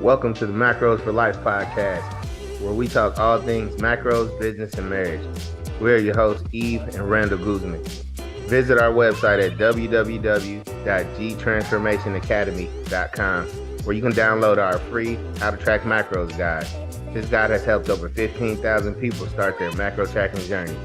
Welcome to the Macros for Life podcast, where we talk all things macros, business, and marriage. We're your hosts, Eve and Randall Guzman. Visit our website at www.gtransformationacademy.com, where you can download our free How to Track Macros guide. This guide has helped over 15,000 people start their macro tracking journey.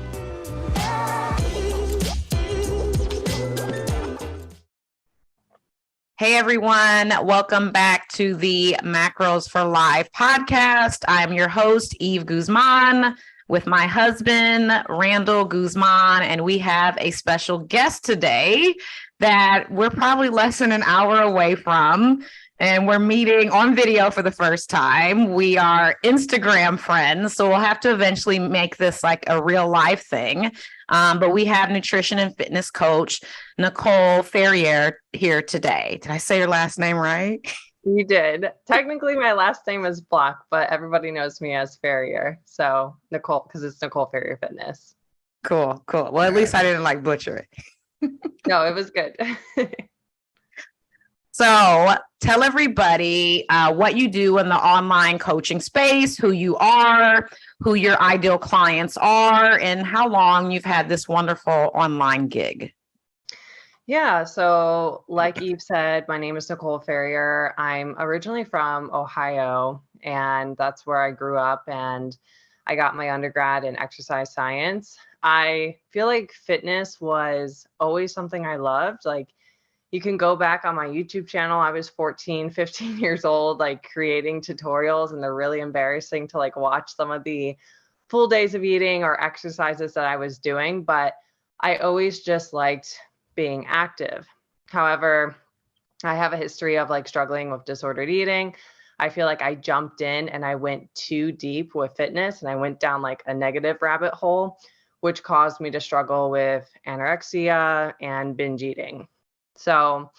Hey everyone, welcome back to the Macros for Life podcast. I'm your host, Eve Guzman, with my husband, Randall Guzman, and we have a special guest today that we're probably less than an hour away from, and we're meeting on video for the first time. We are Instagram friends, so we'll have to eventually make this like a real life thing. But we have nutrition and fitness coach Nicole Ferrier here today. Did I say your last name right? You did. Technically, my last name is Block, but everybody knows me as Ferrier. So Nicole, because it's Nicole Ferrier Fitness. Cool. Well, at least I didn't butcher it. No, it was good. So tell everybody what you do in the online coaching space, who you are, who your ideal clients are, and how long you've had this wonderful online gig. Yeah, so like Eve said, my name is Nicole Ferrier. I'm originally from Ohio, and that's where I grew up, and I got my undergrad in exercise science. I feel like fitness was always something I loved. You can go back on my YouTube channel. I was 14, 15 years old, creating tutorials, and they're really embarrassing to watch some of the full days of eating or exercises that I was doing. But I always just liked being active. However, I have a history of struggling with disordered eating. I feel like I jumped in and I went too deep with fitness, and I went down a negative rabbit hole, which caused me to struggle with anorexia and binge eating. So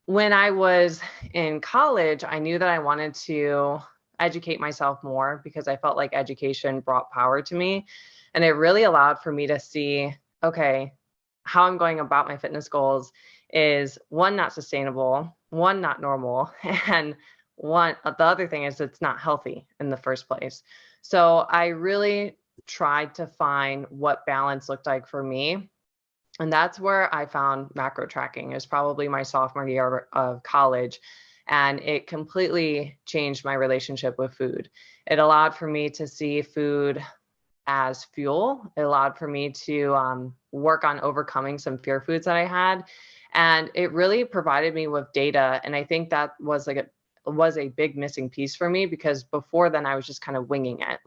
when I was in college, I knew that I wanted to educate myself more because I felt like education brought power to me. And it really allowed for me to see, okay, how I'm going about my fitness goals is one, not sustainable, one, not normal, and the other thing is it's not healthy in the first place. So I really tried to find what balance looked like for me. And that's where I found macro tracking. It was probably my sophomore year of college, and it completely changed my relationship with food. It allowed for me to see food as fuel. It allowed for me to work on overcoming some fear foods that I had. And it really provided me with data. And I think that was a big missing piece for me, because before then I was just kind of winging it,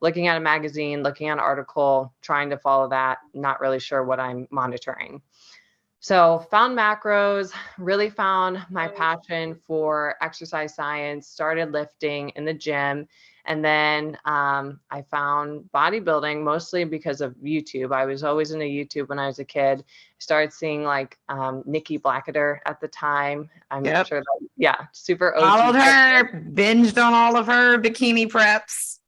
looking at a magazine, looking at an article, trying to follow that, not really sure what I'm monitoring. So found macros, really found my passion for exercise science, started lifting in the gym. And then I found bodybuilding mostly because of YouTube. I was always into YouTube when I was a kid. Started seeing Nikki Blackadder at the time. I'm not sure super OG. Followed her, binged on all of her bikini preps.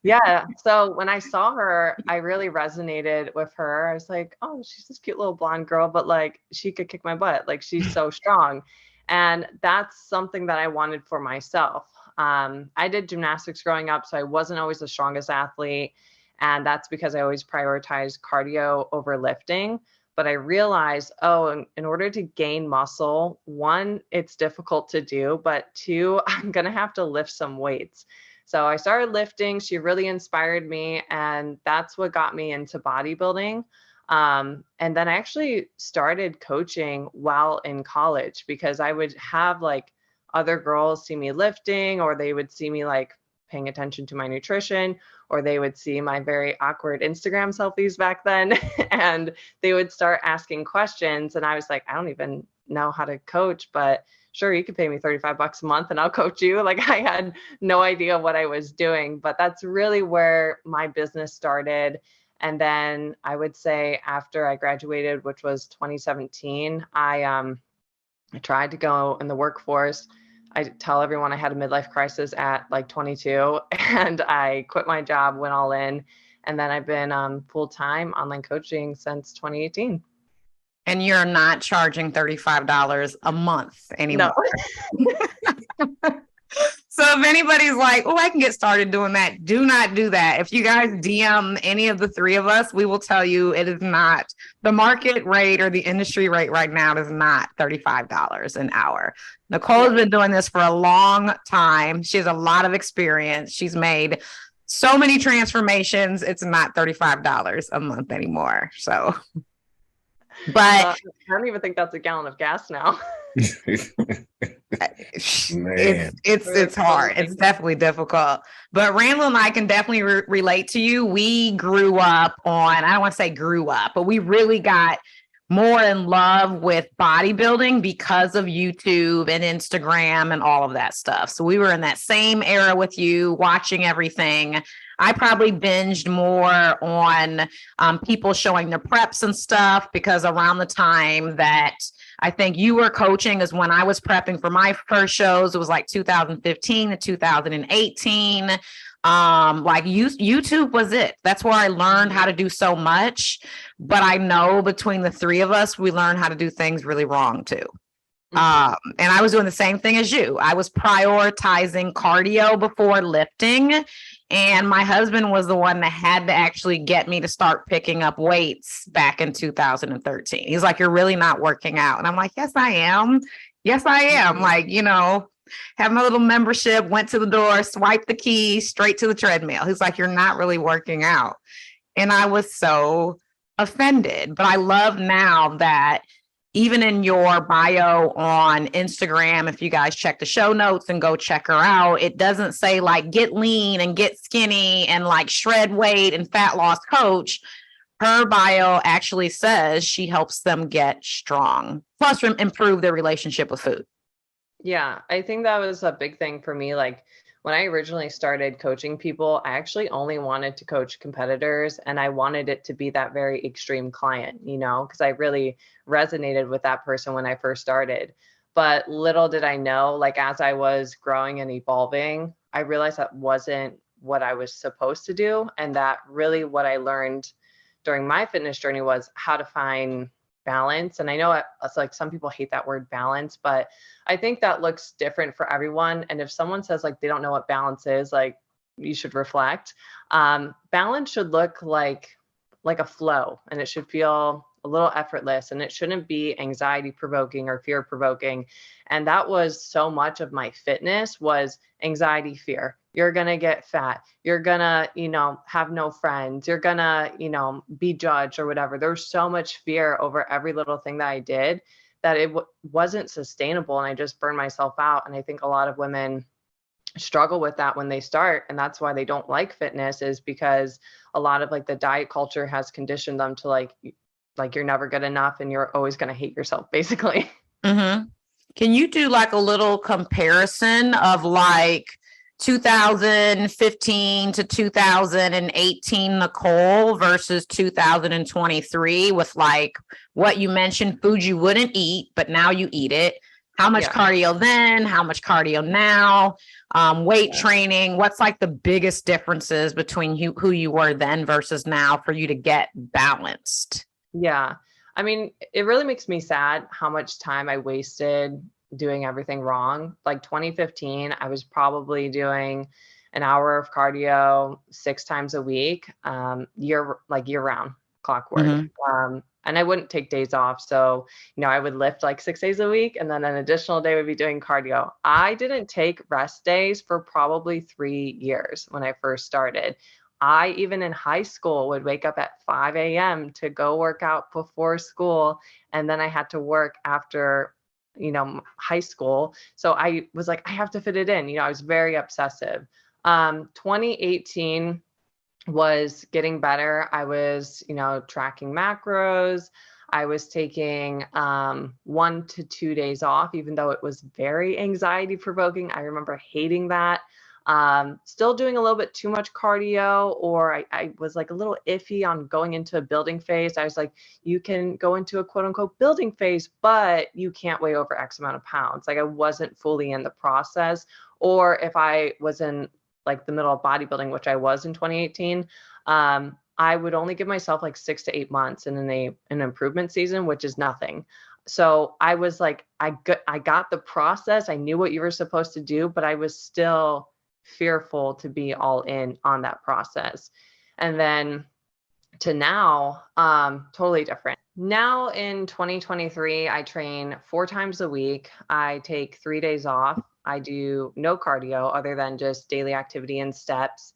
Yeah. So when I saw her, I really resonated with her. I was like, oh, she's this cute little blonde girl, but she could kick my butt. She's so strong. And that's something that I wanted for myself. I did gymnastics growing up, so I wasn't always the strongest athlete. And that's because I always prioritized cardio over lifting. But I realized, in order to gain muscle, one, it's difficult to do, but two, I'm going to have to lift some weights. So I started lifting. She really inspired me, and that's what got me into bodybuilding. And then I actually started coaching while in college, because I would have other girls see me lifting, or they would see me paying attention to my nutrition, or they would see my very awkward Instagram selfies back then, and they would start asking questions. And I was like, I don't even know how to coach, but sure, you could pay me $35 a month and I'll coach you. I had no idea what I was doing, but that's really where my business started. And then I would say after I graduated, which was 2017, I tried to go in the workforce. I tell everyone I had a midlife crisis at 22, and I quit my job, went all in. And then I've been full-time online coaching since 2018. And you're not charging $35 a month anymore. No. So if anybody's like, oh, I can get started doing that, do not do that. If you guys DM any of the three of us, we will tell you it is not the market rate or the industry rate right now is not $35 an hour. Nicole has been doing this for a long time. She has a lot of experience. She's made so many transformations. It's not $35 a month anymore. So, but I don't even think that's a gallon of gas now. it's hard. It's definitely difficult. But Randall and I can definitely relate to you. We grew up on, I don't want to say grew up, but we really got more in love with bodybuilding because of YouTube and Instagram and all of that stuff. So we were in that same era with you, watching everything. I probably binged more on people showing their preps and stuff, because around the time that I think you were coaching is when I was prepping for my first shows. It was like 2015 to 2018. Like YouTube was it. That's where I learned how to do so much. But I know between the three of us, we learned how to do things really wrong too. And I was doing the same thing as you. I was prioritizing cardio before lifting. And my husband was the one that had to actually get me to start picking up weights back in 2013. He's like, you're really not working out. And I'm like, yes, I am. Yes, I am. Like, have my little membership, went to the door, swiped the key, straight to the treadmill. He's like, you're not really working out. And I was so offended. But I love now that even in your bio on Instagram, if you guys check the show notes and go check her out, it doesn't say like get lean and get skinny and like shred weight and fat loss coach. Her bio actually says she helps them get strong, plus improve their relationship with food. Yeah, I think that was a big thing for me. Like when I originally started coaching people, I actually only wanted to coach competitors, and I wanted it to be that very extreme client, because I really resonated with that person when I first started. But little did I know, like as I was growing and evolving, I realized that wasn't what I was supposed to do. And that really what I learned during my fitness journey was how to find balance. And I know it's like some people hate that word balance, but I think that looks different for everyone. And if someone says like they don't know what balance is, like you should reflect. Balance should look like a flow, and it should feel a little effortless, and it shouldn't be anxiety provoking or fear provoking. And that was so much of my fitness was anxiety, fear. You're going to get fat. You're going to, have no friends. You're going to, be judged or whatever. There's so much fear over every little thing that I did that it wasn't sustainable. And I just burned myself out. And I think a lot of women struggle with that when they start. And that's why they don't like fitness, is because a lot of like the diet culture has conditioned them to like you're never good enough and you're always going to hate yourself, basically. Mm-hmm. Can you do like a little comparison of like 2015 to 2018 Nicole versus 2023 with like what you mentioned, food you wouldn't eat, but now you eat it? How much cardio then? How much cardio now? Weight training? What's like the biggest differences between who you were then versus now for you to get balanced? Yeah. I mean, it really makes me sad how much time I wasted doing everything wrong. Like 2015, I was probably doing an hour of cardio 6 times a week, year round, clockwork. Mm-hmm. And I wouldn't take days off. So, I would lift like 6 days a week, and then an additional day would be doing cardio. I didn't take rest days for probably 3 years when I first started. I, even in high school, would wake up at 5 a.m. to go work out before school. And then I had to work after, high school. So I was like, I have to fit it in. I was very obsessive. 2018 was getting better. I was, tracking macros. I was taking 1 to 2 days off, even though it was very anxiety provoking. I remember hating that. Still doing a little bit too much cardio, or I was like a little iffy on going into a building phase. I was like, you can go into a quote unquote building phase, but you can't weigh over X amount of pounds. Like I wasn't fully in the process. Or if I was in like the middle of bodybuilding, which I was in 2018, I would only give myself like 6 to 8 months in an improvement season, which is nothing. So I was like, I got the process. I knew what you were supposed to do, but I was still fearful to be all in on that process. And then to now, totally different. Now in 2023, I train 4 times a week. I take 3 days off. I do no cardio other than just daily activity and steps.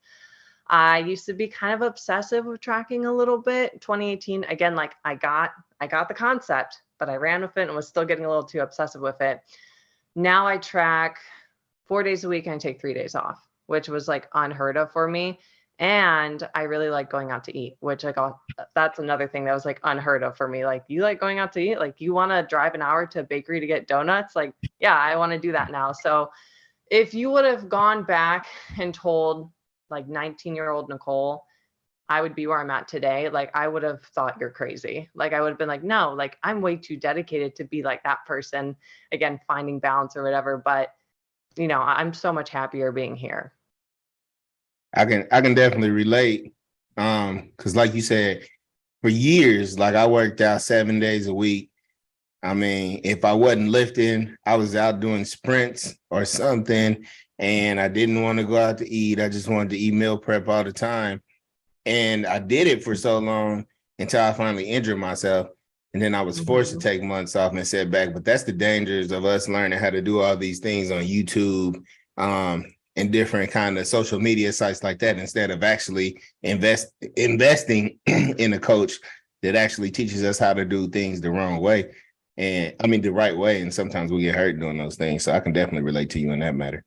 I used to be kind of obsessive with tracking a little bit. 2018, again, like I got the concept, but I ran with it and was still getting a little too obsessive with it. Now I track 4 days a week and I take 3 days off, which was like unheard of for me. And I really like going out to eat, which that's another thing that was like unheard of for me. Like, you like going out to eat? Like, you want to drive an hour to a bakery to get donuts? Like, yeah, I want to do that now. So if you would have gone back and told like 19-year-old Nicole, I would be where I'm at today, like I would have thought you're crazy. Like I would have been like, no, like I'm way too dedicated to be like that person. Again, finding balance or whatever. But I'm so much happier being here. I can definitely relate. Because like you said, for years, like I worked out 7 days a week. I mean, if I wasn't lifting, I was out doing sprints or something, and I didn't want to go out to eat. I just wanted to eat meal prep all the time. And I did it for so long until I finally injured myself. And then I was forced to take months off and sit back. But that's the dangers of us learning how to do all these things on YouTube and different kind of social media sites like that, instead of actually investing in a coach that actually teaches us how to do things the wrong way. And I mean, the right way. And sometimes we get hurt doing those things. So I can definitely relate to you in that matter.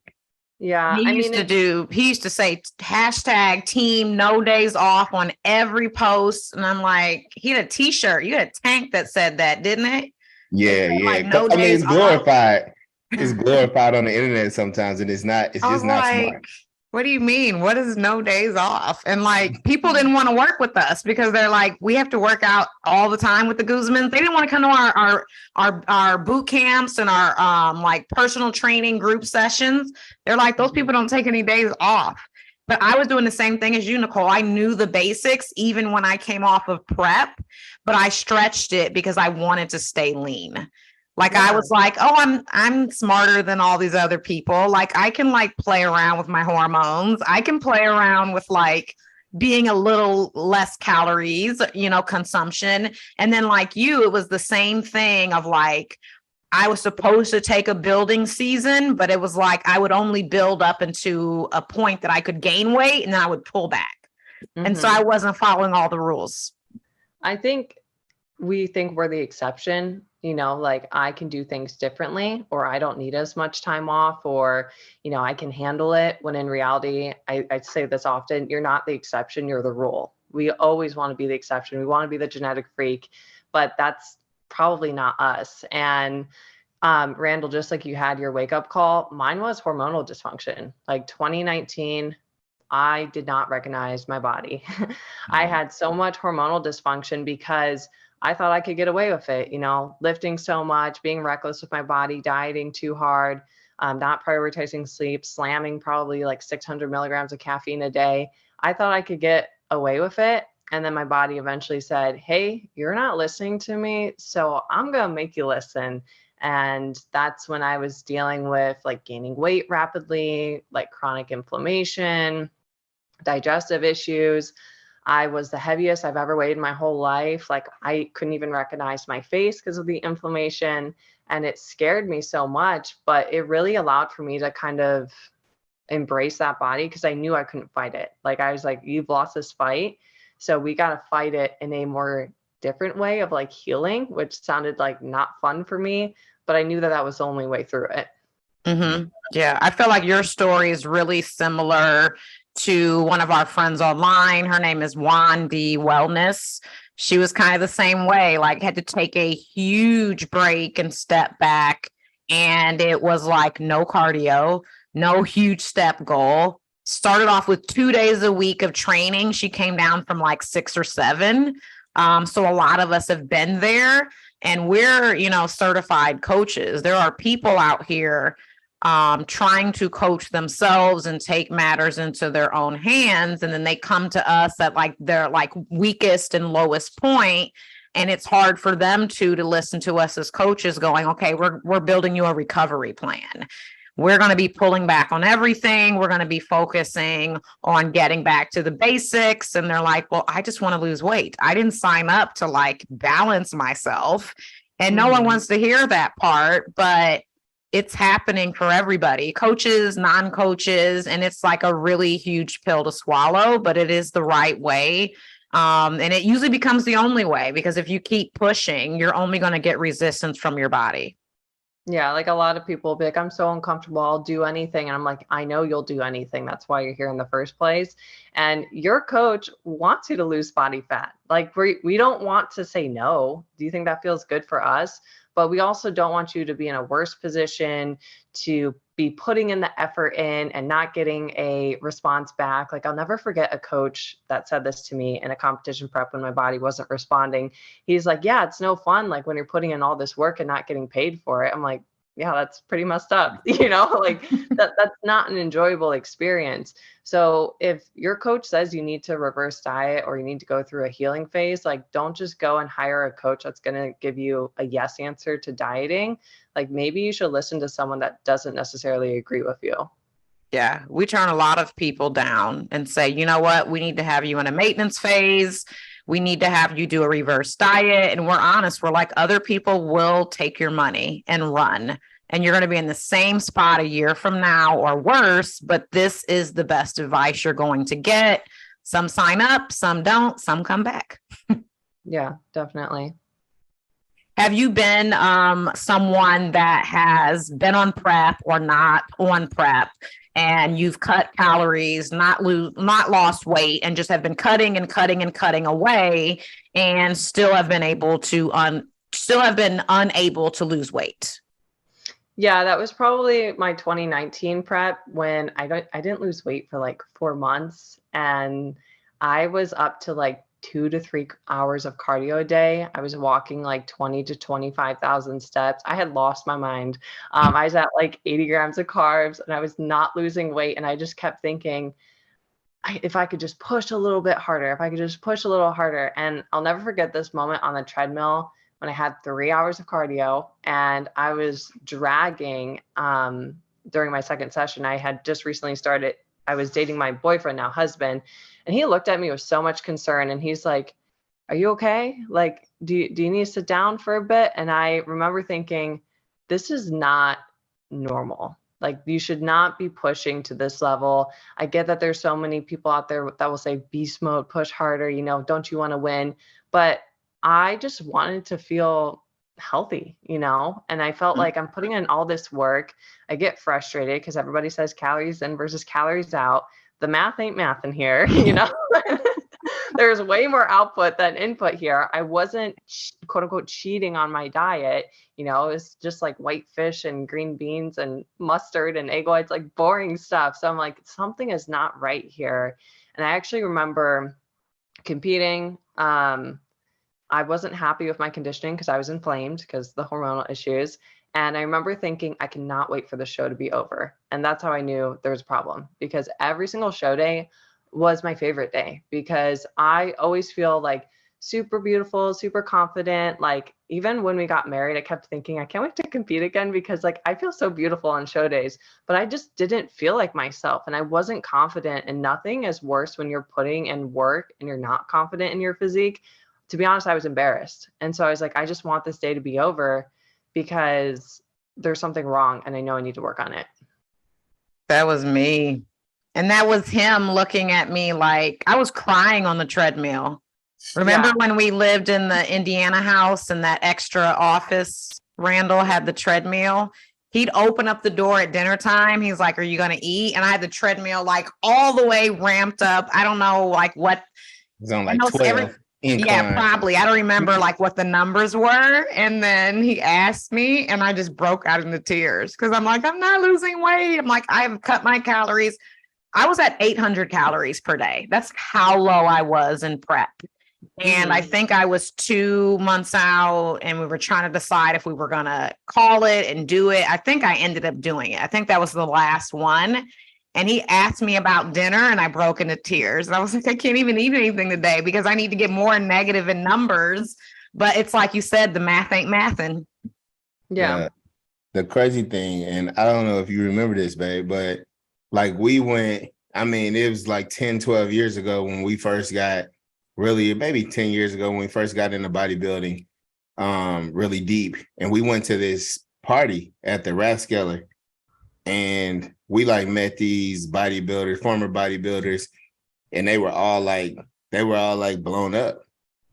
Yeah. He used to say hashtag team no days off on every post. And I'm like, he had a t-shirt. You had a tank that said that, didn't it? Yeah. Like, no days it's glorified. Off. It's glorified on the internet sometimes, and it's just not smart. What do you mean? What is no days off? And like, people didn't want to work with us because they're like, we have to work out all the time with the Guzmans. They didn't want to come to our boot camps and our like personal training group sessions. They're like, those people don't take any days off. But I was doing the same thing as you, Nicole. I knew the basics even when I came off of prep, but I stretched it because I wanted to stay lean. Like, yeah. I was like, oh, I'm smarter than all these other people. Like, I can like play around with my hormones. I can play around with like being a little less calories, consumption. And then like you, it was the same thing of like, I was supposed to take a building season, but it was like, I would only build up into a point that I could gain weight and then I would pull back. Mm-hmm. And so I wasn't following all the rules. I think we think we're the exception. Like I can do things differently, or I don't need as much time off, or, I can handle it. When in reality, I say this often, you're not the exception, you're the rule. We always want to be the exception. We want to be the genetic freak, but that's probably not us. And Randall, just like you had your wake up call, mine was hormonal dysfunction. Like 2019, I did not recognize my body. I had so much hormonal dysfunction because I thought I could get away with it, lifting so much, being reckless with my body, dieting too hard, not prioritizing sleep, slamming probably like 600 milligrams of caffeine a day. I thought I could get away with it. And then my body eventually said, hey, you're not listening to me, so I'm going to make you listen. And that's when I was dealing with like gaining weight rapidly, like chronic inflammation, digestive issues. I was the heaviest I've ever weighed in my whole life. Like I couldn't even recognize my face because of the inflammation, and it scared me so much, but it really allowed for me to kind of embrace that body because I knew I couldn't fight it. Like I was like, you've lost this fight, so we got to fight it in a more different way of like healing, which sounded like not fun for me, but I knew that was the only way through it. Mm-hmm. Yeah, I feel like your story is really similar to one of our friends online. Her name is Wandy Wellness. She was kind of the same way, like had to take a huge break and step back. And it was like no cardio, no huge step goal. Started off with 2 days a week of training. She came down from like 6 or 7. So a lot of us have been there, and we're, certified coaches. There are people out here trying to coach themselves and take matters into their own hands. And then they come to us at like their like weakest and lowest point. And it's hard for them to listen to us as coaches going, okay, we're building you a recovery plan. We're going to be pulling back on everything. We're going to be focusing on getting back to the basics. And they're like, well, I just want to lose weight. I didn't sign up to like balance myself. And no one wants to hear that part, but it's happening for everybody, coaches, non-coaches, and it's like a really huge pill to swallow, but it is the right way. And it usually becomes the only way, because if you keep pushing, you're only going to get resistance from your body. Yeah, like a lot of people will be like, I'm so uncomfortable, I'll do anything. And I'm like, I know you'll do anything. That's why you're here in the first place. And your coach wants you to lose body fat. Like we don't want to say no. Do you think that feels good for us? But we also don't want you to be in a worse position, to be putting in the effort in and not getting a response back. Like I'll never forget a coach that said this to me in a competition prep when my body wasn't responding. He's like, yeah, it's no fun. Like when you're putting in all this work and not getting paid for it. I'm like, yeah, that's pretty messed up. Like that's not an enjoyable experience. So if your coach says you need to reverse diet or you need to go through a healing phase, like don't just go and hire a coach that's going to give you a yes answer to dieting. Like maybe you should listen to someone that doesn't necessarily agree with you. Yeah, we turn a lot of people down and say, you know what, we need to have you in a maintenance phase. We need to have you do a reverse diet. And we're honest, we're like, other people will take your money and run. And you're going to be in the same spot a year from now or worse, but this is the best advice you're going to get. Some sign up, some don't, some come back. Yeah, definitely. Have you been someone that has been on prep or not on prep, and you've cut calories, not lost weight, and just have been cutting and cutting and cutting away, and still have been unable to lose weight? Yeah, that was probably my 2019 prep when I didn't lose weight for like 4 months, and I was up to like 2 to 3 hours of cardio a day. I was walking like 20 to 25,000 steps. I had lost my mind. I was at like 80 grams of carbs and I was not losing weight. And I just kept thinking, if I could just push a little bit harder, if I could just push a little harder. And I'll never forget this moment on the treadmill when I had 3 hours of cardio and I was dragging during my second session. I had just recently started. I was dating my boyfriend, now husband, and he looked at me with so much concern and he's like, are you okay? Like, do you need to sit down for a bit? And I remember thinking, this is not normal. Like, you should not be pushing to this level. I get that there's so many people out there that will say beast mode, push harder, don't you want to win? But I just wanted to feel healthy, and I felt like I'm putting in all this work. I get frustrated because everybody says calories in versus calories out. The math ain't math in here, There's way more output than input here. I wasn't quote unquote cheating on my diet. It's just like white fish and green beans and mustard and egg whites, like boring stuff. So I'm like, something is not right here. And I actually remember competing. I wasn't happy with my conditioning because I was inflamed because the hormonal issues. And I remember thinking, I cannot wait for the show to be over. And that's how I knew there was a problem, because every single show day was my favorite day, because I always feel like super beautiful, super confident. Like even when we got married, I kept thinking, I can't wait to compete again, because like I feel so beautiful on show days, but I just didn't feel like myself and I wasn't confident. And nothing is worse when you're putting in work and you're not confident in your physique. To be honest, I was embarrassed. And so I was like, I just want this day to be over because there's something wrong and I know I need to work on it. That was me. And that was him looking at me like I was crying on the treadmill. Remember when we lived in the Indiana house and that extra office, Randall had the treadmill? He'd open up the door at dinner time. He's like, are you going to eat? And I had the treadmill like all the way ramped up. I don't know like what. It's on like 12. Yeah, probably. I don't remember like what the numbers were. And then he asked me and I just broke out into tears because I'm like, I'm not losing weight. I'm like, I have cut my calories. I was at 800 calories per day. That's how low I was in prep. And I think I was 2 months out and we were trying to decide if we were going to call it and do it. I think I ended up doing it. I think that was the last one. And he asked me about dinner and I broke into tears. And I was like, I can't even eat anything today because I need to get more negative in numbers But it's like you said, the math ain't mathin'. Yeah. The crazy thing, and I don't know if you remember this, babe, but like it was like 10, 12 years ago when we first got really, maybe 10 years ago when we first got into bodybuilding, really deep. And we went to this party at the Rathskeller, and we like met these former bodybuilders, and they were all like blown up.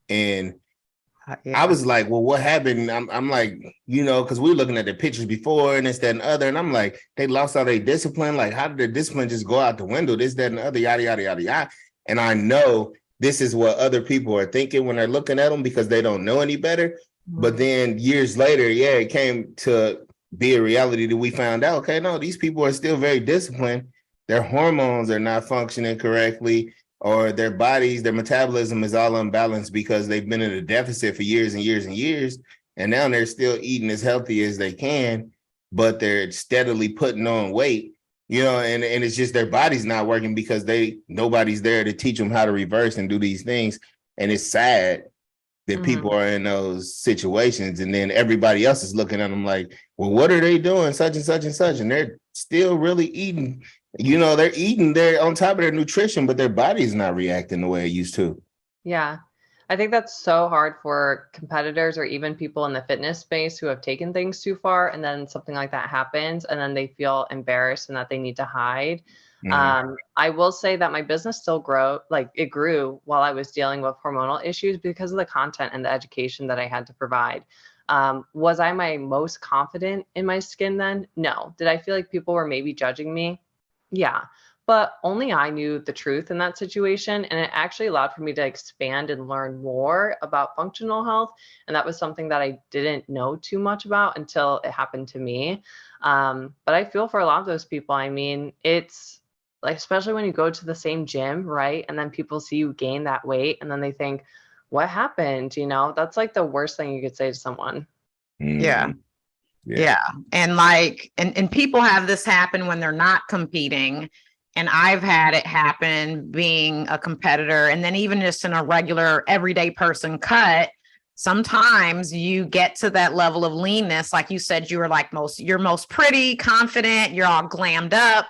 And I was like, well, what happened? I'm like, because we were looking at the pictures before and this, that, and other. And I'm like, they lost all their discipline. Like, how did their discipline just go out the window? This, that, and the other, yada, yada, yada, yada. And I know this is what other people are thinking when they're looking at them because they don't know any better. Mm-hmm. But then years later, it came to be a reality that we found out, okay, no, these people are still very disciplined. Their hormones are not functioning correctly, or their bodies, their metabolism is all unbalanced because they've been in a deficit for years and years and years. And now they're still eating as healthy as they can, but they're steadily putting on weight, and it's just their body's not working because nobody's there to teach them how to reverse and do these things. And it's sad that people are in those situations. And then everybody else is looking at them like, well, what are they doing? Such and such and such. And they're still really eating. They're on top of their nutrition, but their body's not reacting the way it used to. Yeah. I think that's so hard for competitors or even people in the fitness space who have taken things too far. And then something like that happens and then they feel embarrassed and that they need to hide. Mm-hmm. I will say that my business still grew while I was dealing with hormonal issues because of the content and the education that I had to provide. Was I my most confident in my skin then? No. Did I feel like people were maybe judging me? Yeah, but only I knew the truth in that situation. And it actually allowed for me to expand and learn more about functional health. And that was something that I didn't know too much about until it happened to me. But I feel for a lot of those people. I mean, it's like, especially when you go to the same gym, right? And then people see you gain that weight and then they think, what happened? That's like the worst thing you could say to someone. Yeah. Yeah. And people have this happen when they're not competing. And I've had it happen being a competitor. And then even just in a regular everyday person cut, sometimes you get to that level of leanness. Like you said, you're most pretty, confident, you're all glammed up.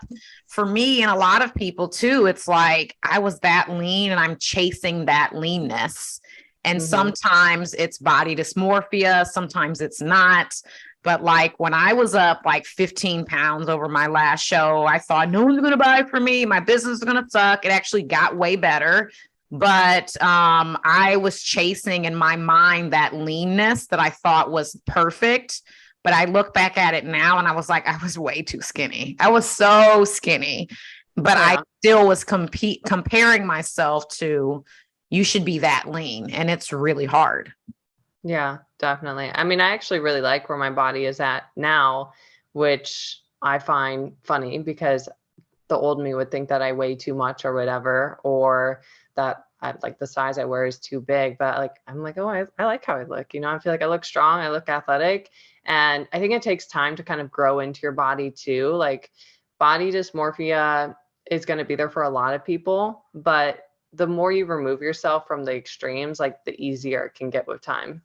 For me and a lot of people too, it's like I was that lean and I'm chasing that leanness. And sometimes it's body dysmorphia, sometimes it's not. But like when I was up like 15 pounds over my last show, I thought no one's going to buy for me. My business is going to suck. It actually got way better. But I was chasing in my mind that leanness that I thought was perfect. But I look back at it now and I was like, I was way too skinny. I was so skinny. But I still was comparing myself to, you should be that lean. And it's really hard. Yeah, definitely. I mean, I actually really like where my body is at now, which I find funny because the old me would think that I weigh too much or whatever, or that the size I wear is too big. But I'm like, oh, I like how I look. I feel like I look strong. I look athletic. And I think it takes time to kind of grow into your body too. Like body dysmorphia is going to be there for a lot of people, but the more you remove yourself from the extremes, like the easier it can get with time.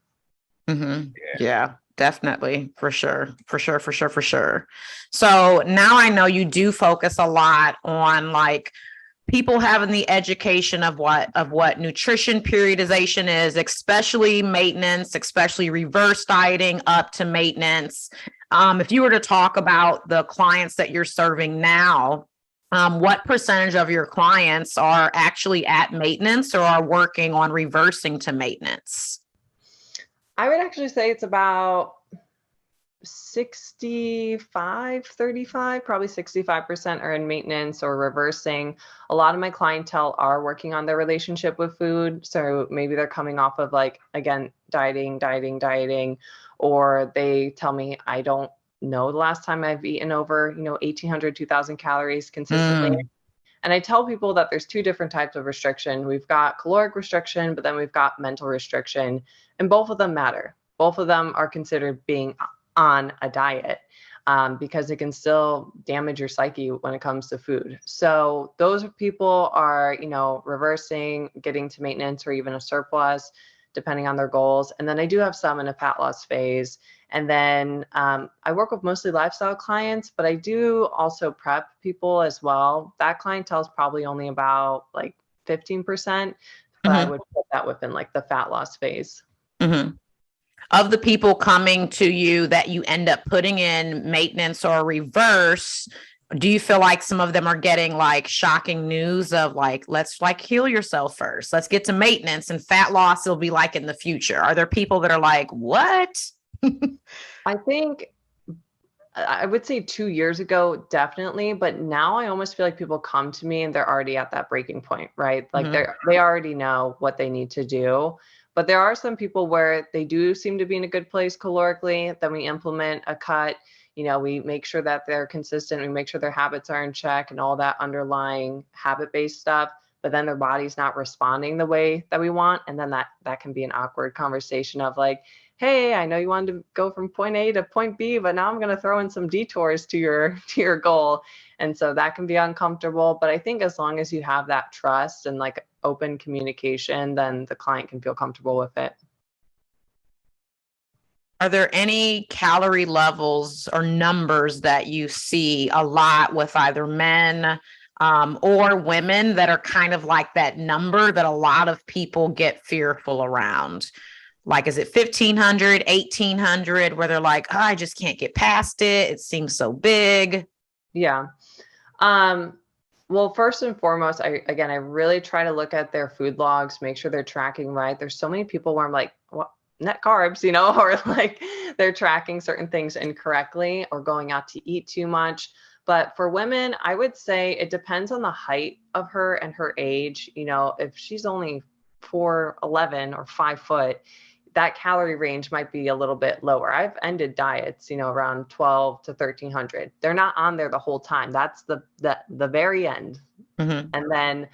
Mm-hmm. Yeah, definitely. For sure. So now I know you do focus a lot on like people having the education of what nutrition periodization is, especially maintenance, especially reverse dieting up to maintenance. If you were to talk about the clients that you're serving now, what percentage of your clients are actually at maintenance or are working on reversing to maintenance? I would actually say it's about 65-35, probably 65% are in maintenance or reversing. A lot of my clientele are working on their relationship with food. So maybe they're coming off of dieting, or they tell me, I don't know the last time I've eaten over, 1,800, 2,000 calories consistently. And I tell people that there's two different types of restriction. We've got caloric restriction, but then we've got mental restriction. And both of them matter. Both of them are considered being on a diet because it can still damage your psyche when it comes to food. So those people are, reversing, getting to maintenance or even a surplus. depending on their goals. And then I do have some in a fat loss phase. And then I work with mostly lifestyle clients, but I do also prep people as well. That clientele is probably only about like 15%, but I would put that within like the fat loss phase. Of the people coming to you that you end up putting in maintenance or reverse, do you feel like some of them are getting like shocking news of like, let's like heal yourself first, let's get to maintenance, and fat loss will be like in the future? Are there people that are like, what? I think I would say 2 years ago, definitely. But now I almost feel like people come to me and they're already at that breaking point, right? Like they already know what they need to do. But there are some people where they do seem to be in a good place calorically. Then we implement a cut. We make sure that they're consistent. We make sure their habits are in check and all that underlying habit-based stuff. But then their body's not responding the way that we want. And then that can be an awkward conversation of like, hey, I know you wanted to go from point A to point B, but now I'm going to throw in some detours to your goal. And so that can be uncomfortable. But I think as long as you have that trust and like open communication, then the client can feel comfortable with it. Are there any calorie levels or numbers that you see a lot with either men or women that are kind of like that number that a lot of people get fearful around? Like, is it 1,500, 1,800, where they're like, oh, I just can't get past it, it seems so big? Yeah. Well, first and foremost, I really try to look at their food logs, make sure they're tracking right. There's so many people where I'm like, what? Net carbs, or like they're tracking certain things incorrectly or going out to eat too much. But for women, I would say it depends on the height of her and her age. If she's only 4'11" or 5 foot, that calorie range might be a little bit lower. I've ended diets, around 12 to 1,300. They're not on there the whole time. That's the very end. And then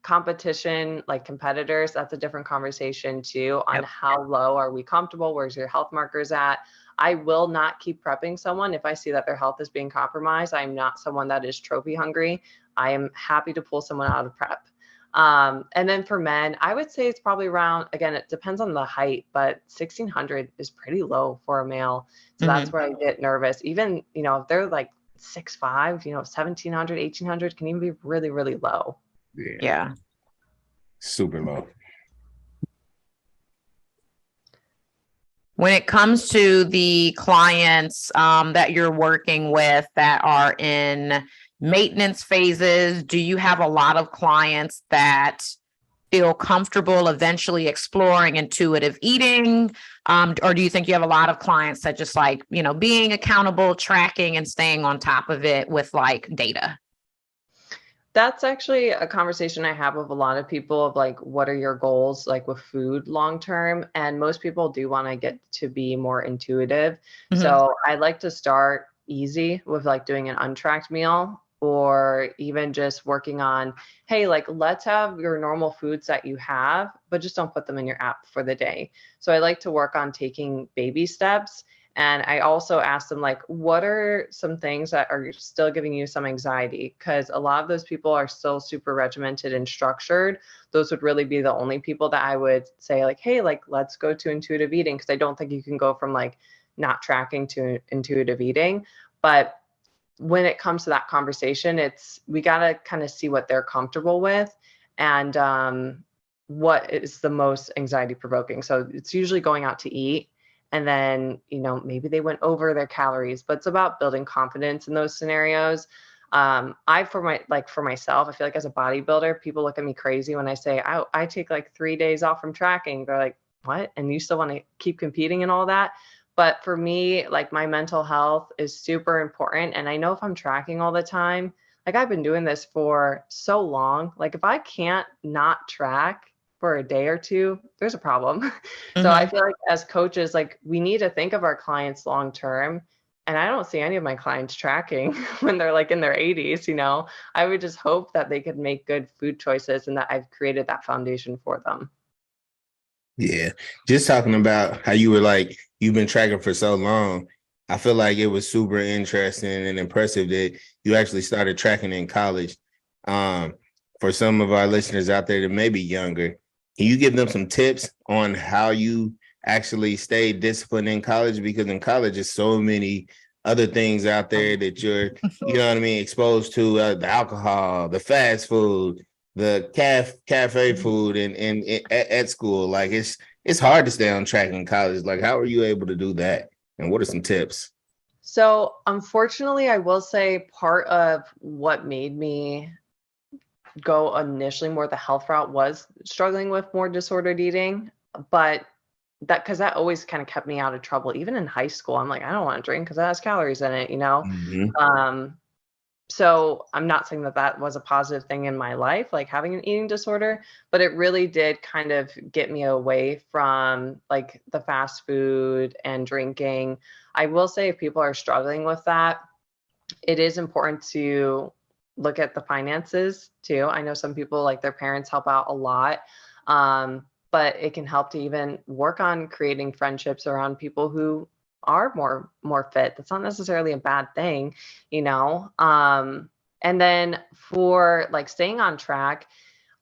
competition, like competitors, that's a different conversation too, on how low are we comfortable? Where's your health markers at? I will not keep prepping someone if I see that their health is being compromised. I'm not someone that is trophy hungry. I am happy to pull someone out of prep. And then for men, I would say it's probably around, again, it depends on the height, but 1,600 is pretty low for a male. So that's where I get nervous. Even, if they're like 6'5", 1,700, 1,800 can even be really, really low. Yeah. Super low. When it comes to the clients that you're working with that are in maintenance phases, do you have a lot of clients that feel comfortable eventually exploring intuitive eating? Or do you think you have a lot of clients that just like, being accountable, tracking, and staying on top of it with like data? That's actually a conversation I have with a lot of people of like, what are your goals like with food long term? And most people do want to get to be more intuitive. So I like to start easy with like doing an untracked meal, or even just working on, hey, like let's have your normal foods that you have, but just don't put them in your app for the day. So I like to work on taking baby steps. And I also asked them, like, what are some things that are still giving you some anxiety? Because a lot of those people are still super regimented and structured. Those would really be the only people that I would say, like, hey, like, let's go to intuitive eating. Because I don't think you can go from like not tracking to intuitive eating. But when it comes to that conversation, we got to kind of see what they're comfortable with and what is the most anxiety provoking. So it's usually going out to eat. And then, maybe they went over their calories, but it's about building confidence in those scenarios. For myself, I feel like as a bodybuilder, people look at me crazy when I say, I take like 3 days off from tracking. They're like, what? And you still want to keep competing and all that? But for me, like my mental health is super important. And I know if I'm tracking all the time, like I've been doing this for so long, like if I can't not track for a day or two, there's a problem. So I feel like as coaches, like we need to think of our clients long term. And I don't see any of my clients tracking when they're like in their 80s. I would just hope that they could make good food choices and that I've created that foundation for them. Yeah. Just talking about how you were like, you've been tracking for so long. I feel like it was super interesting and impressive that you actually started tracking in college. For some of our listeners out there that may be younger, Can you give them some tips on how you actually stay disciplined in college? Because in college, there's so many other things out there that you're, you know what I mean, exposed to the alcohol, the fast food, the cafe food, and at school. Like it's hard to stay on track in college. Like, how are you able to do that? And what are some tips? So unfortunately, I will say part of what made me go initially more the health route was struggling with more disordered eating, but that always kind of kept me out of trouble. Even in high school, I'm like, I don't want to drink because it has calories in it, you know? Mhm. So I'm not saying that was a positive thing in my life, like having an eating disorder, but it really did kind of get me away from like the fast food and drinking. I will say if people are struggling with that, it is important to look at the finances too. I know some people, like their parents help out a lot. But it can help to even work on creating friendships around people who are more fit. That's not necessarily a bad thing, you know. And then for like staying on track,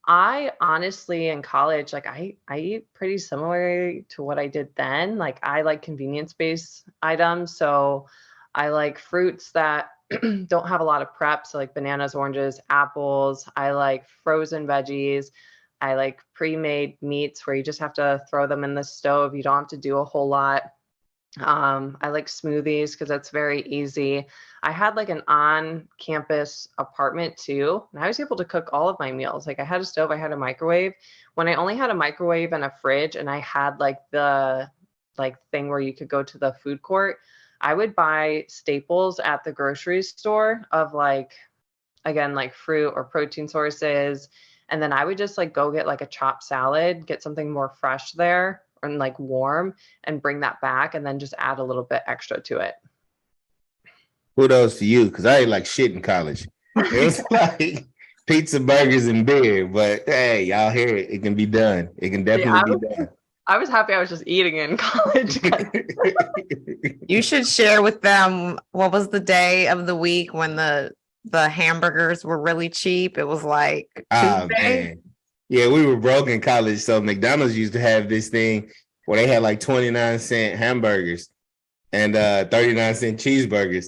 I honestly in college, like I eat pretty similarly to what I did then. Like I like convenience-based items. So I like fruits that don't have a lot of prep. So like bananas, oranges, apples. I like frozen veggies. I like pre-made meats where you just have to throw them in the stove. You don't have to do a whole lot. I like smoothies because that's very easy. I had like an on-campus apartment too, and I was able to cook all of my meals. Like I had a stove, I had a microwave. When I only had a microwave and a fridge, and I had like the thing where you could go to the food court, I would buy staples at the grocery store of like, again, like fruit or protein sources. And then I would just like go get like a chopped salad, get something more fresh there and like warm and bring that back and then just add a little bit extra to it. Kudos to you, because I ate like shit in college. It was like pizza, burgers, and beer. But hey, y'all hear it. It can be done. It can definitely be done. I was happy I was just eating in college. You should share with them what was the day of the week when the hamburgers were really cheap. It was like Tuesday. Man. Yeah, we were broke in college. So McDonald's used to have this thing where they had like 29-cent hamburgers and 39-cent cheeseburgers.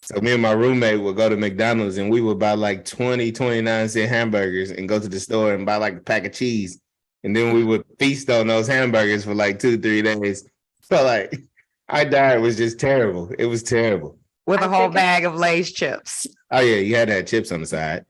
So me and my roommate would go to McDonald's and we would buy like 29-cent hamburgers and go to the store and buy like a pack of cheese. And then we would feast on those hamburgers for like 2-3 days. So like our diet was just terrible. It was terrible. With a whole bag of Lay's chips. Oh yeah, you had to have chips on the side.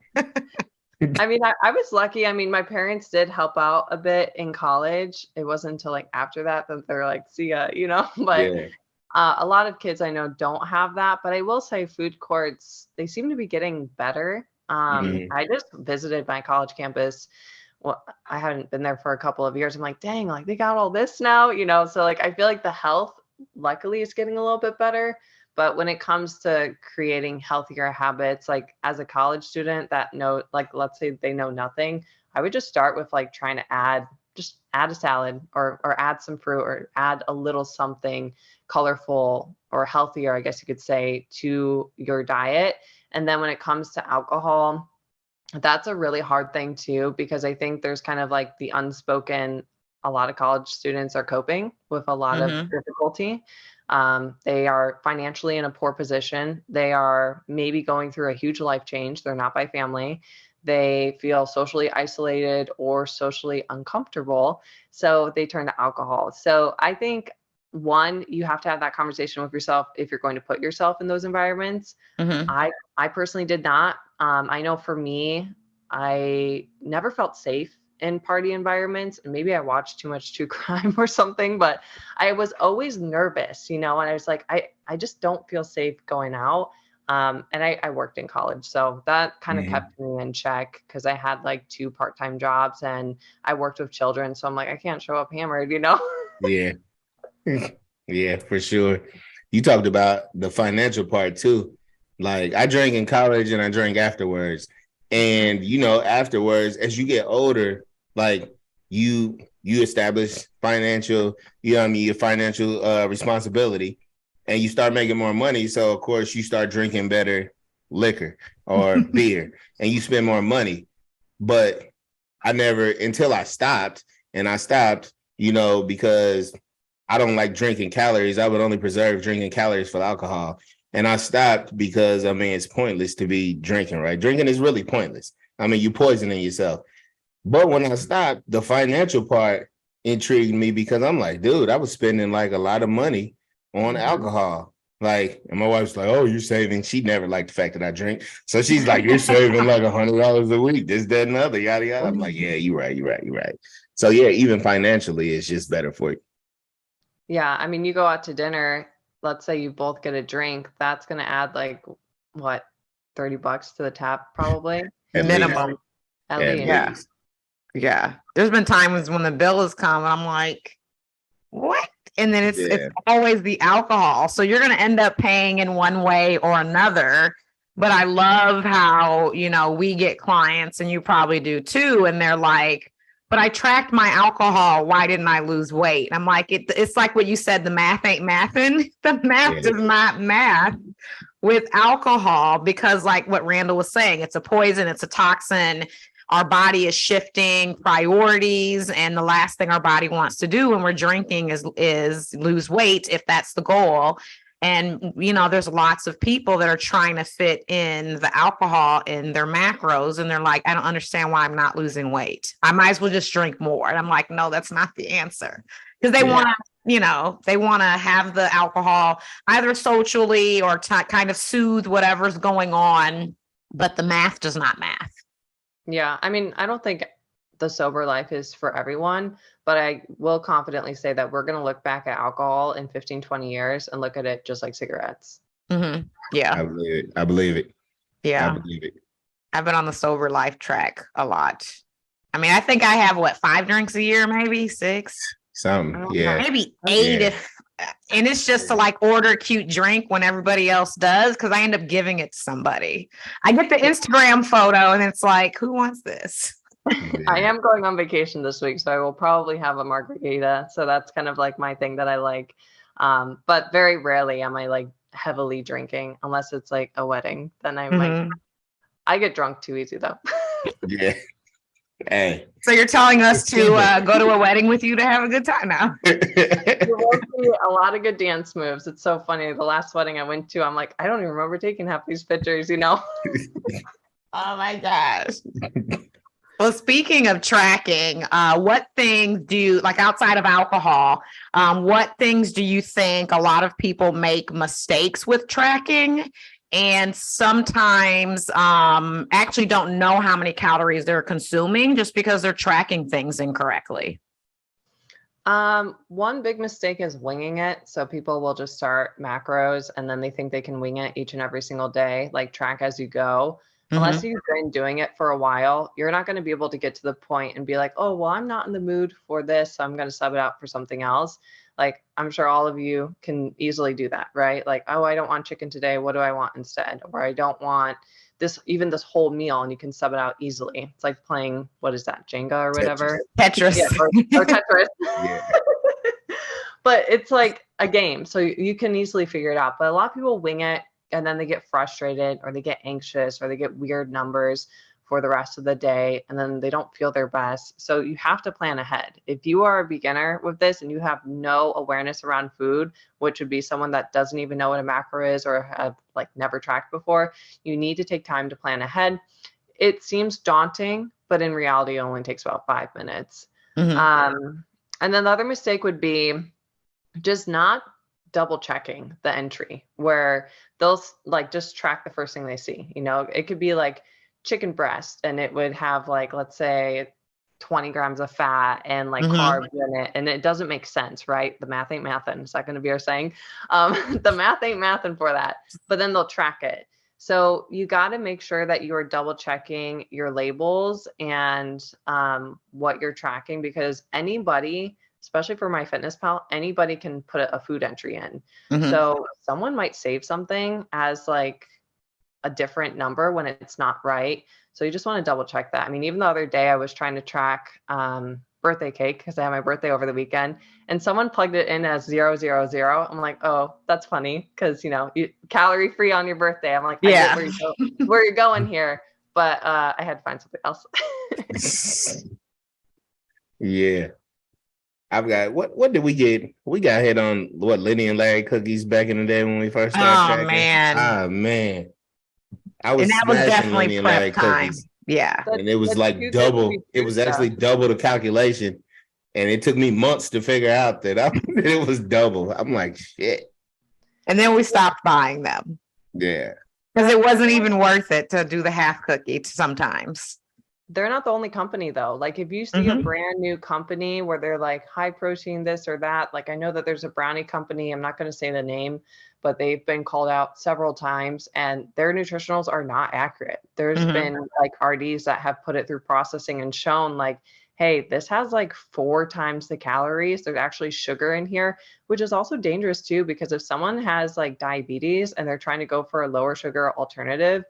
I mean, I was lucky. I mean, my parents did help out a bit in college. It wasn't until like after that they're like, see ya, you know, but yeah. A lot of kids I know don't have that, but I will say food courts, they seem to be getting better. I just visited my college campus. Well, I haven't been there for a couple of years. I'm like, dang, like they got all this now, you know? So like, I feel like the health luckily is getting a little bit better. But when it comes to creating healthier habits, like as a college student that know, like, let's say they know nothing, I would just start with like trying to add a salad or add some fruit or add a little something colorful or healthier, I guess you could say, to your diet. And then when it comes to alcohol, that's a really hard thing too, because I think there's kind of like the unspoken, a lot of college students are coping with a lot of difficulty. They are financially in a poor position. They are maybe going through a huge life change. They're not by family. They feel socially isolated or socially uncomfortable. So they turn to alcohol. So I think, one, you have to have that conversation with yourself if you're going to put yourself in those environments. I personally did not. I know for me, I never felt safe in party environments, and maybe I watched too much true crime or something, but I was always nervous, you know, and I was like, I just don't feel safe going out. And I worked in college, so that kind of kept me in check because I had like 2 part-time jobs and I worked with children. So I'm like, I can't show up hammered, you know? Yeah. Yeah, for sure. You talked about the financial part too. Like I drank in college and I drank afterwards. And, you know, afterwards, as you get older, like you establish financial, you know what I mean, your financial responsibility, and you start making more money. So of course you start drinking better liquor or beer and you spend more money. But I never, until I stopped, and I stopped, because I don't like drinking calories. I would only preserve drinking calories for alcohol. And I stopped because, it's pointless to be drinking, right? Drinking is really pointless. You're poisoning yourself. But when I stopped, the financial part intrigued me because I'm like, dude, I was spending like a lot of money on alcohol. Like, and my wife's like, oh, you're saving. She never liked the fact that I drink. So she's like, you're saving like $100 a week, this, that, and the other, yada, yada. I'm like, yeah, you're right. So yeah, even financially, it's just better for you. Yeah. You go out to dinner, let's say you both get a drink, that's going to add like, what, $30 to the tab probably? Minimum. At At least. Yeah. least. Yeah. There's been times when the bill has come and I'm like, what? And then it's always the alcohol. So you're going to end up paying in one way or another. But I love how, we get clients, and you probably do too. And they're like, but I tracked my alcohol. Why didn't I lose weight? I'm like, it's like what you said, the math ain't mathin'. The math does not math with alcohol, because like what Randall was saying, it's a poison, it's a toxin. Our body is shifting priorities, and the last thing our body wants to do when we're drinking is lose weight, if that's the goal. And, there's lots of people that are trying to fit in the alcohol in their macros, and they're like, I don't understand why I'm not losing weight. I might as well just drink more. And I'm like, no, that's not the answer. Because they want to, they want to have the alcohol either socially or kind of soothe whatever's going on, but the math does not math. Yeah. I don't think the sober life is for everyone, but I will confidently say that we're going to look back at alcohol in 15, 20 years and look at it just like cigarettes. Mm-hmm. Yeah. I believe it. Yeah. I believe it. I've been on the sober life track a lot. I think I have 5 drinks a year, maybe 6. Something. Yeah. Maybe 8 if, and it's just to like order a cute drink when everybody else does, because I end up giving it to somebody. I get the Instagram photo and it's like, who wants this? I am going on vacation this week, so I will probably have a margarita. So that's kind of like my thing that I like. But very rarely am I like heavily drinking, unless it's like a wedding. Then I might. I get drunk too easy though. Yeah. Hey. So you're telling us to go to a wedding with you to have a good time now? You will see a lot of good dance moves. It's so funny. The last wedding I went to, I'm like, I don't even remember taking half these pictures, Oh my gosh. Well, speaking of tracking, what things do you, like outside of alcohol, what things do you think a lot of people make mistakes with tracking, and sometimes actually don't know how many calories they're consuming just because they're tracking things incorrectly? One big mistake is winging it. So people will just start macros and then they think they can wing it each and every single day, like track as you go. Unless you've been doing it for a while, you're not going to be able to get to the point and be like, oh, well, I'm not in the mood for this, so I'm going to sub it out for something else. Like, I'm sure all of you can easily do that, right? Like, oh, I don't want chicken today. What do I want instead? Or I don't want this whole meal, and you can sub it out easily. It's like playing, what is that, Jenga or whatever? Tetris. Yeah, or Tetris. Yeah. But it's like a game, so you can easily figure it out. But a lot of people wing it, and then they get frustrated, or they get anxious, or they get weird numbers for the rest of the day, and then they don't feel their best. So you have to plan ahead. If you are a beginner with this and you have no awareness around food, which would be someone that doesn't even know what a macro is or have like never tracked before, you need to take time to plan ahead. It seems daunting, but in reality, it only takes about 5 minutes. And then the other mistake would be just not double checking the entry, where they'll like just track the first thing they see. It could be like chicken breast, and it would have like, let's say 20 grams of fat and like carbs in it, and it doesn't make sense, right? The math ain't mathin'. Is that going to be our saying? The math ain't mathin' for that, but then they'll track it. So you got to make sure that you are double checking your labels and what you're tracking, because anybody, especially for MyFitnessPal, anybody can put a food entry in. So someone might save something as like a different number when it's not right. So you just want to double check that. Even the other day I was trying to track birthday cake because I had my birthday over the weekend, and someone plugged it in as 000. I'm like, oh, that's funny, because you calorie free on your birthday. I'm like, yeah, I get where you're going here, but I had to find something else. Yeah. I've got what did we get? We got hit on what Lenny and Larry cookies back in the day when we first started Oh tracking. man. Ah man. I And was that was smashing definitely Lenny and Larry prep time. cookies. Yeah. And it was That's like too good to be double. It true was stuff. actually double the calculation. And it took me months to figure out that it was double. I'm like, shit. And then we stopped buying them Yeah. because it wasn't even worth it to do the half cookie sometimes. They're not the only company though. Like if you see a brand new company where they're like high protein this or that, like I know that there's a brownie company, I'm not going to say the name, but they've been called out several times and their nutritionals are not accurate. There's been like RDs that have put it through processing and shown like, hey, this has like 4 times the calories. There's actually sugar in here, which is also dangerous too, because if someone has like diabetes and they're trying to go for a lower sugar alternative,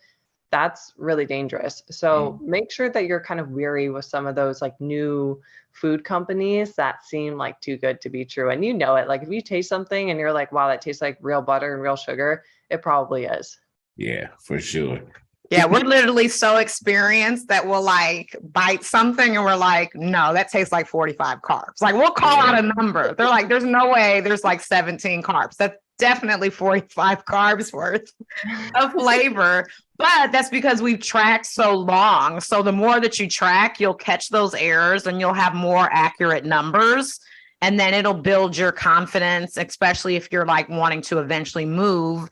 that's really dangerous. So make sure that you're kind of weary with some of those like new food companies that seem like too good to be true. And you know it, like if you taste something and you're like, wow, that tastes like real butter and real sugar, it probably is. Yeah, for sure. Yeah, we're literally so experienced that we'll like bite something and we're like, no, that tastes like 45 carbs. Like we'll call out a number. They're like, there's no way there's like 17 carbs. That's definitely 45 carbs worth of flavor. But that's because we've tracked so long. So the more that you track, you'll catch those errors and you'll have more accurate numbers. And then it'll build your confidence, especially if you're like wanting to eventually move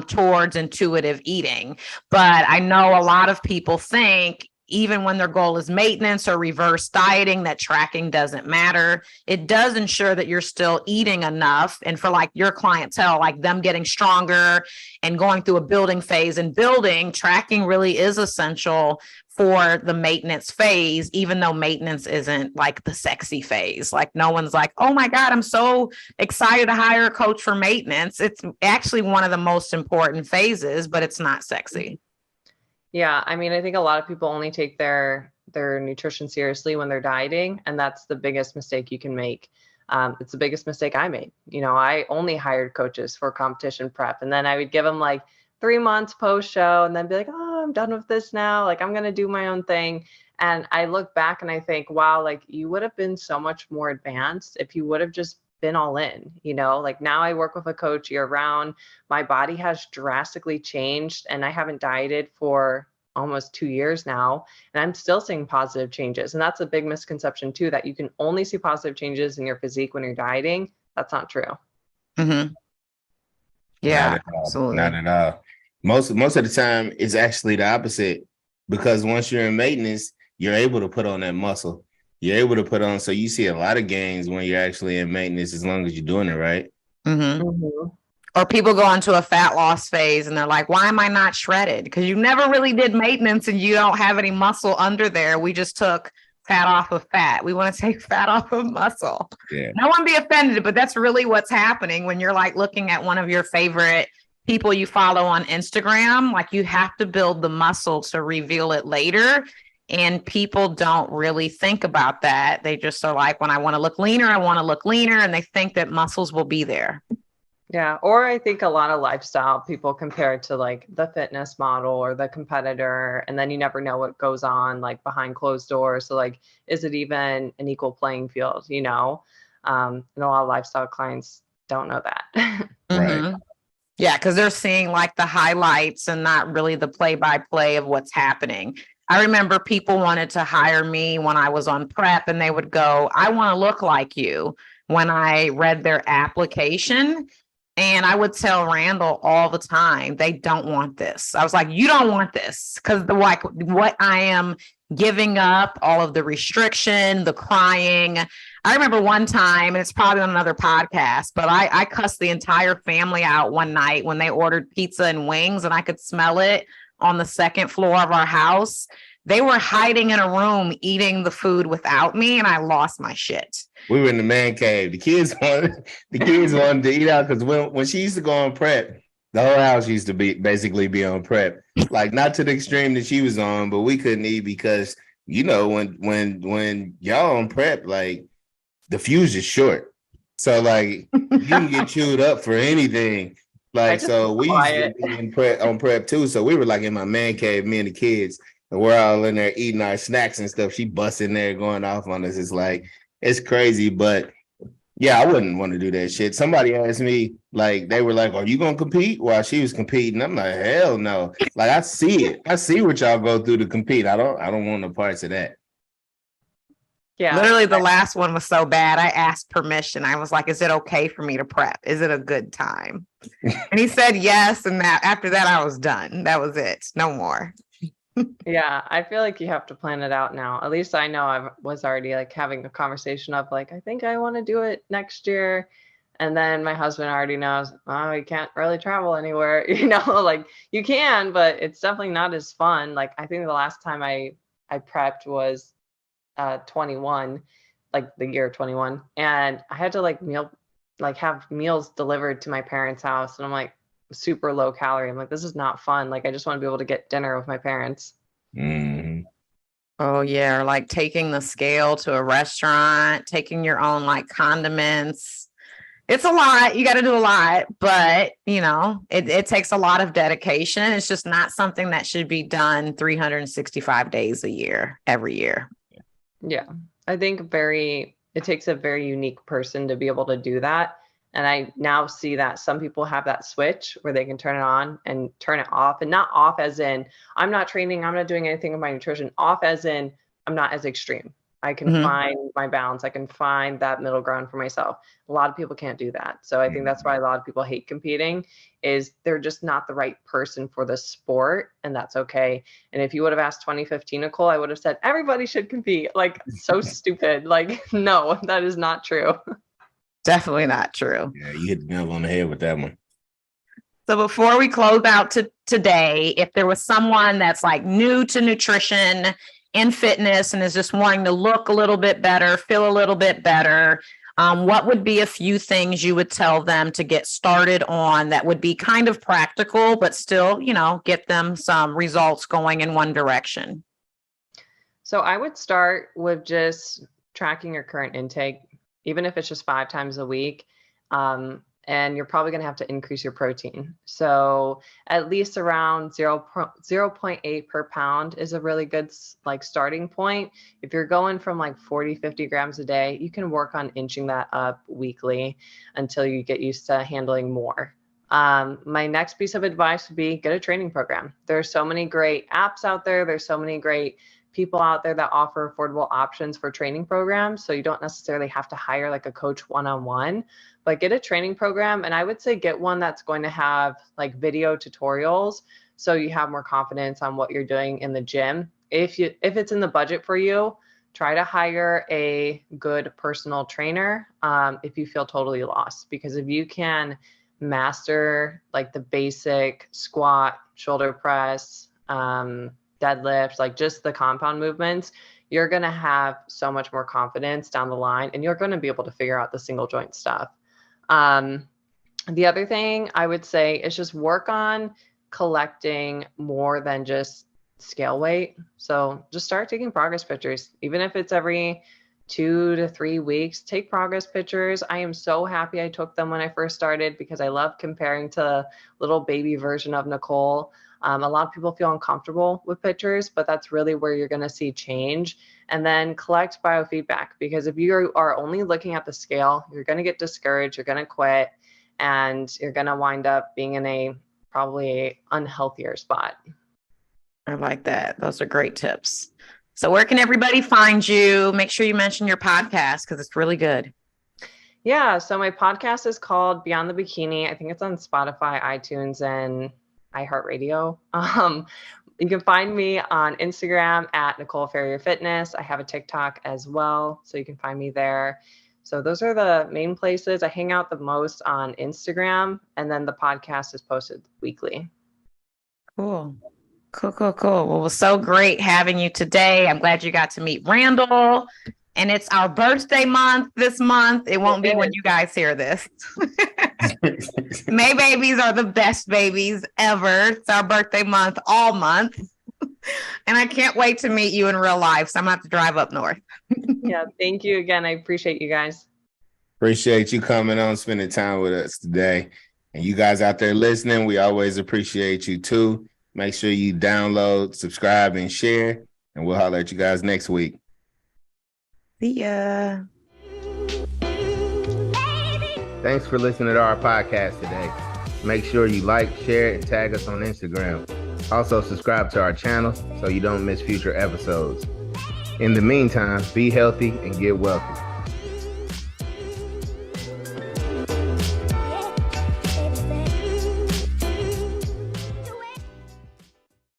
towards intuitive eating. But I know a lot of people think even when their goal is maintenance or reverse dieting, that tracking doesn't matter. It does ensure that you're still eating enough. And for like your clientele, like them getting stronger and going through a building phase and building, tracking really is essential for the maintenance phase, even though maintenance isn't like the sexy phase. Like no one's like, oh my God, I'm so excited to hire a coach for maintenance. It's actually one of the most important phases, but it's not sexy. Yeah, I mean, I think a lot of people only take their nutrition seriously when they're dieting, and that's the biggest mistake you can make. It's the biggest mistake I made. You know, I only hired coaches for competition prep, and then I would give them like 3 months post show, and then be like, oh, I'm done with this now. Like I'm gonna do my own thing. And I look back and I think, wow, like you would have been so much more advanced if you would have just been all in, you know, like now I work with a coach year round. My body has drastically changed and I haven't dieted for almost 2 years now. And I'm still seeing positive changes. And that's a big misconception too, that you can only see positive changes in your physique when you're dieting. That's not true. Mm-hmm. Yeah, Not at all. absolutely. Not at all. Most of the time, it's actually the opposite because once you're in maintenance, you're able to put on that muscle. You're able to put on, so you see a lot of gains when you're actually in maintenance as long as you're doing it right. Or people go into a fat loss phase and they're like, why am I not shredded? Because you never really did maintenance and you don't have any muscle under there. We just took fat off of fat. We want to take fat off of muscle. Yeah. No one be offended, but that's really what's happening when you're like looking at one of your favorite people you follow on Instagram. Like you have to build the muscle to reveal it later. And people don't really think about that. They just are like, when I want to look leaner, I want to look leaner. And they think that muscles will be there. Yeah. Or I think a lot of lifestyle people compare it to like the fitness model or the competitor. And then you never know what goes on like behind closed doors. So like, is it even an equal playing field, you know? And a lot of lifestyle clients don't know that. Right. Yeah, because they're seeing like the highlights and not really the play-by-play of what's happening. I remember people wanted to hire me when I was on prep and they would go, I want to look like you when I read their application. And I would tell Randall all the time, they don't want this. I was like, you don't want this because the like what I am giving up, all of the restriction, the crying. I remember one time, and it's probably on another podcast, but I cussed the entire family out one night when they ordered pizza and wings and I could smell it on the second floor of our house. They were hiding in a room eating the food without me, and I lost my shit. We were in the man cave. The kids wanted to eat out because when she used to go on prep, the whole house used to basically be on prep. Like not to the extreme that she was on, but we couldn't eat because you know when y'all on prep, like the fuse is short. So like you can get chewed up for anything. Like so we used to be on prep too. So we were like in my man cave, me and the kids, and we're all in there eating our snacks and stuff. She busts in there going off on us. It's like, it's crazy, but yeah, I wouldn't want to do that shit. Somebody asked me, like, they were like, "Are you gonna compete?" While she was competing, I'm like, "Hell no!" Like, I see it. I see what y'all go through to compete. I don't want no parts of that. Yeah. Literally, the last one was so bad. I asked permission. I was like, "Is it okay for me to prep? Is it a good time?" And he said yes. And that after that, I was done. That was it. No more. Yeah, I feel like you have to plan it out now. At least I know I was already like having a conversation of like, I think I want to do it next year. And then my husband already knows, oh, you can't really travel anywhere, like you can, but it's definitely not as fun. Like I think the last time I prepped was 21, like the year 21, and I had to have meals delivered to my parents' house, and I'm like super low calorie. I'm like, this is not fun. Like I just want to be able to get dinner with my parents. Mhm. Oh, yeah. Or like taking the scale to a restaurant, taking your own like condiments. It's a lot. You got to do a lot, but it takes a lot of dedication. It's just not something that should be done 365 days a year, every year. Yeah, I think it takes a very unique person to be able to do that. And I now see that some people have that switch where they can turn it on and turn it off, and not off as in I'm not training, I'm not doing anything with my nutrition, off as in I'm not as extreme. I can find my balance. I can find that middle ground for myself. A lot of people can't do that. So I think that's why a lot of people hate competing, is they're just not the right person for the sport, and that's okay. And if you would have asked 2015 Nicole, I would have said everybody should compete. Like so stupid. Like no, that is not true. Definitely not true. Yeah, you hit the nail on the head with that one. So before we close out today, if there was someone that's like new to nutrition and fitness and is just wanting to look a little bit better, feel a little bit better, what would be a few things you would tell them to get started on that would be kind of practical, but still, get them some results going in one direction? So I would start with just tracking your current intake, even if it's just 5 times a week. And you're probably going to have to increase your protein. So at least around 0.8 per pound is a really good like starting point. If you're going from like 40, 50 grams a day, you can work on inching that up weekly until you get used to handling more. My next piece of advice would be get a training program. There's so many great apps out there. There's so many great people out there that offer affordable options for training programs. So you don't necessarily have to hire like a coach one-on-one, but get a training program. And I would say get one that's going to have like video tutorials, so you have more confidence on what you're doing in the gym. If it's in the budget for you, try to hire a good personal trainer if you feel totally lost, because if you can master like the basic squat, shoulder press, deadlifts, like just the compound movements, you're going to have so much more confidence down the line, and you're going to be able to figure out the single joint stuff. The other thing I would say is just work on collecting more than just scale weight. So just start taking progress pictures, even if it's every 2 to 3 weeks. Take progress pictures. I am so happy I took them when I first started, because I love comparing to little baby version of Nicole. A lot of people feel uncomfortable with pictures, but that's really where you're going to see change. And then collect biofeedback, because if you are only looking at the scale, you're going to get discouraged, you're going to quit, and you're going to wind up being in a probably unhealthier spot. I like that. Those are great tips. So where can everybody find you? Make sure you mention your podcast, because it's really good. Yeah. So my podcast is called Beyond the Bikini. I think it's on Spotify, iTunes, and iHeartRadio. You can find me on Instagram at Nicole Ferrier Fitness. I have a TikTok as well, so you can find me there. So those are the main places. I hang out the most on Instagram, and then the podcast is posted weekly. Cool. Well, it was so great having you today. I'm glad you got to meet Randall. And it's our birthday month this month. It won't be when you guys hear this. May babies are the best babies ever. It's our birthday month all month. And I can't wait to meet you in real life. So I'm going to have to drive up north. Yeah, thank you again. I appreciate you guys. Appreciate you coming on, spending time with us today. And you guys out there listening, we always appreciate you too. Make sure you download, subscribe, and share. And we'll holler at you guys next week. See ya. Thanks for listening to our podcast today. Make sure you like, share, and tag us on Instagram. Also, subscribe to our channel so you don't miss future episodes. In the meantime, be healthy and get wealthy.